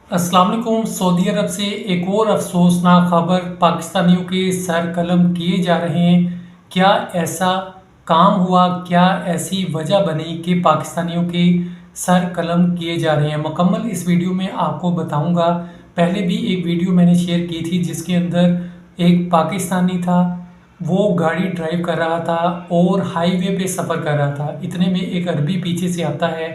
अस्सलाम वालेकुम। सऊदी अरब से एक और अफसोसनाक खबर पाकिस्तानियों के सर कलम किए जा रहे हैं। क्या ऐसा काम हुआ, क्या ऐसी वजह बनी कि पाकिस्तानियों के सर कलम किए जा रहे हैं? मुकम्मल इस वीडियो में आपको बताऊंगा। पहले भी एक वीडियो मैंने शेयर की थी जिसके अंदर एक पाकिस्तानी था, वो गाड़ी ड्राइव कर रहा था और हाईवे पे सफ़र कर रहा था। इतने में एक अरबी पीछे से आता है,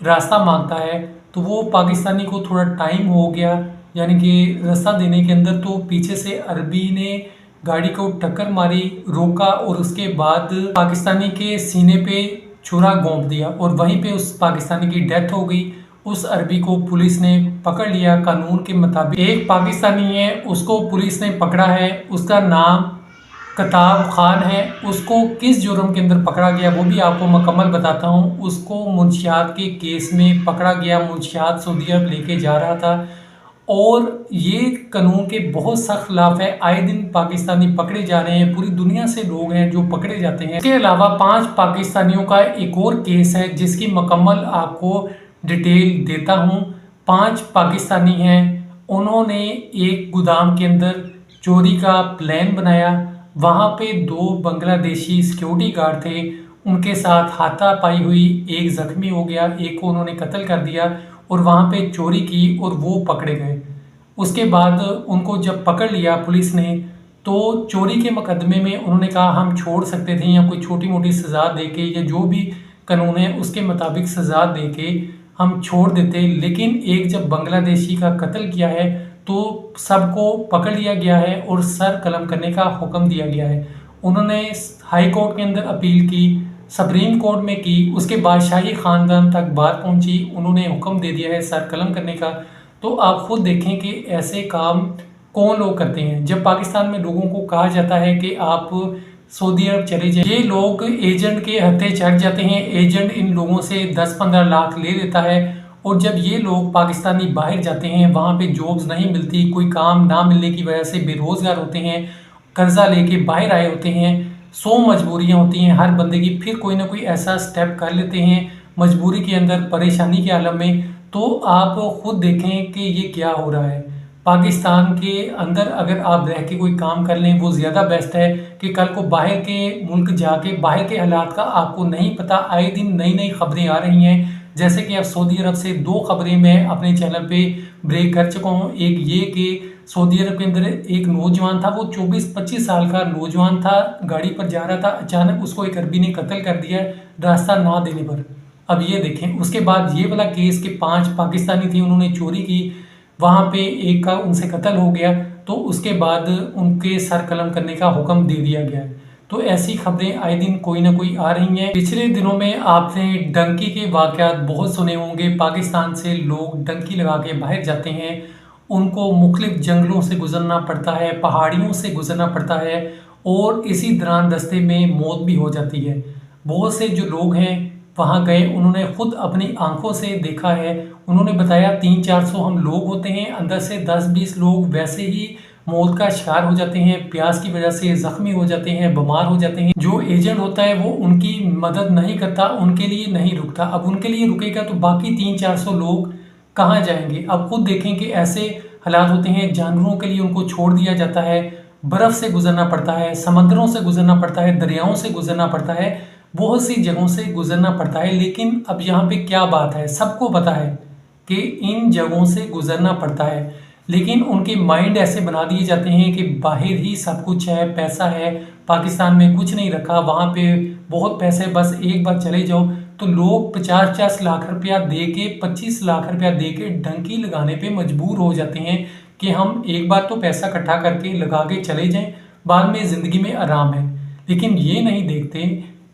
रास्ता मांगता है, तो वो पाकिस्तानी को थोड़ा टाइम हो गया, यानी कि रास्ता देने के अंदर, तो पीछे से अरबी ने गाड़ी को टक्कर मारी, रोका और उसके बाद पाकिस्तानी के सीने पे छुरा घोंप दिया और वहीं पे उस पाकिस्तानी की डेथ हो गई। उस अरबी को पुलिस ने पकड़ लिया कानून के मुताबिक। एक पाकिस्तानी है, उसको पुलिस ने पकड़ा है, उसका नाम कताब खान है। उसको किस जुर्म के अंदर पकड़ा गया वो भी आपको मुकम्मल बताता हूँ। उसको मुंशियात के केस में पकड़ा गया। मुंशियात सऊदी अरब लेके जा रहा था और ये कानून के बहुत सख्त खिलाफ है। आए दिन पाकिस्तानी पकड़े जा रहे हैं, पूरी दुनिया से लोग हैं जो पकड़े जाते हैं। इसके अलावा 5 पाकिस्तानियों का एक और केस है जिसकी मुकम्मल आपको डिटेल देता हूँ। 5 पाकिस्तानी हैं, उन्होंने एक गोदाम के अंदर चोरी का प्लान बनाया। वहाँ पे 2 बांग्लादेशी सिक्योरिटी गार्ड थे, उनके साथ हाथापाई हुई, एक ज़ख्मी हो गया, एक को उन्होंने कत्ल कर दिया और वहाँ पे चोरी की और वो पकड़े गए। उसके बाद उनको जब पकड़ लिया पुलिस ने, तो चोरी के मुकदमे में उन्होंने कहा हम छोड़ सकते थे या कोई छोटी मोटी सज़ा दे के या जो भी कानून है उसके मुताबिक सज़ा दे के हम छोड़ देते, लेकिन एक जब बांग्लादेशी का कत्ल किया है तो सबको पकड़ लिया गया है और सर कलम करने का हुक्म दिया गया है। उन्होंने हाई कोर्ट के अंदर अपील की, सुप्रीम कोर्ट में की, उसके बाद शाही ख़ानदान तक बात पहुंची, उन्होंने हुक्म दे दिया है सर कलम करने का। तो आप खुद देखें कि ऐसे काम कौन लोग करते हैं। जब पाकिस्तान में लोगों को कहा जाता है कि आप सऊदी अरब चले जाए, ये लोग एजेंट के हत्थे चढ़ जाते हैं। एजेंट इन लोगों से 10-15 लाख ले लेता है और जब ये लोग पाकिस्तानी बाहर जाते हैं, वहाँ पे जॉब्स नहीं मिलती, कोई काम ना मिलने की वजह से बेरोज़गार होते हैं, कर्जा लेके बाहर आए होते हैं, 100 मजबूरियाँ होती हैं हर बंदे की, फिर कोई ना कोई ऐसा स्टेप कर लेते हैं मजबूरी के अंदर, परेशानी के आलम में। तो आप खुद देखें कि ये क्या हो रहा है। पाकिस्तान के अंदर अगर आप रह के कोई काम कर लें वो ज़्यादा बेस्ट है कि कल को बाहर के मुल्क जाके बाहर के हालात का आपको नहीं पता। आए दिन नई नई खबरें आ रही हैं, जैसे कि अब सऊदी अरब से 2 खबरें मैं अपने चैनल पे ब्रेक कर चुका हूँ। एक ये कि सऊदी अरब के अंदर एक नौजवान था, वो 24-25 साल का नौजवान था, गाड़ी पर जा रहा था, अचानक उसको एक अरबी ने कत्ल कर दिया रास्ता ना देने पर। अब ये देखें। उसके बाद ये वाला केस के 5 पाकिस्तानी थे, उन्होंने चोरी की, वहाँ पे एक का उनसे कत्ल हो गया, तो उसके बाद उनके सर कलम करने का हुक्म दे दिया गया है। तो ऐसी खबरें आए दिन कोई ना कोई आ रही हैं। पिछले दिनों में आपने डंकी के वाक़यात बहुत सुने होंगे। पाकिस्तान से लोग डंकी लगा के बाहर जाते हैं, उनको मुख्तलिफ जंगलों से गुजरना पड़ता है, पहाड़ियों से गुजरना पड़ता है और इसी दौरान रास्ते में मौत भी हो जाती है। बहुत से जो लोग हैं वहाँ गए, उन्होंने खुद अपनी आंखों से देखा है। उन्होंने बताया 300-400 हम लोग होते हैं, अंदर से 10-20 लोग वैसे ही मौत का शिकार हो जाते हैं, प्यास की वजह से ज़ख्मी हो जाते हैं, बीमार हो जाते हैं। जो एजेंट होता है वो उनकी मदद नहीं करता, उनके लिए नहीं रुकता। अब उनके लिए रुकेगा तो बाकी 300-400 लोग कहाँ जाएंगे? अब खुद देखें कि ऐसे हालात होते हैं, जानवरों के लिए उनको छोड़ दिया जाता है, बर्फ़ से गुजरना पड़ता है, समंदरों से गुजरना पड़ता है, दरियाओं से गुजरना पड़ता है, बहुत सी जगहों से गुजरना पड़ता है। लेकिन अब यहाँ पे क्या बात है, सबको पता है कि इन जगहों से गुजरना पड़ता है, लेकिन उनके माइंड ऐसे बना दिए जाते हैं कि बाहर ही सब कुछ है, पैसा है, पाकिस्तान में कुछ नहीं रखा, वहाँ पे बहुत पैसे, बस एक बार चले जाओ। तो लोग 50-50 लाख रुपया दे के, 25 लाख रुपया दे के डंकी लगाने पे मजबूर हो जाते हैं कि हम एक बार तो पैसा इकट्ठा करके लगा के चले जाएं, बाद में ज़िंदगी में आराम है। लेकिन ये नहीं देखते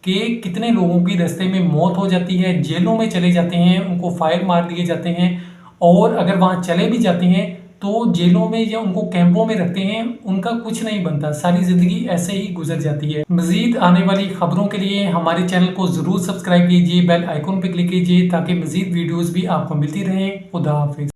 कि कितने लोगों की रास्ते में मौत हो जाती है, जेलों में चले जाते हैं, उनको फायर मार दिए जाते हैं और अगर वहाँ चले भी जाते हैं तो जेलों में या उनको कैंपों में रखते हैं, उनका कुछ नहीं बनता, सारी ज़िंदगी ऐसे ही गुजर जाती है। मज़ीद आने वाली खबरों के लिए हमारे चैनल को ज़रूर सब्सक्राइब कीजिए, बेल आइकन पर क्लिक कीजिए ताकि मज़ीद वीडियोज़ भी आपको मिलती रहें। खुदा हाफिज़।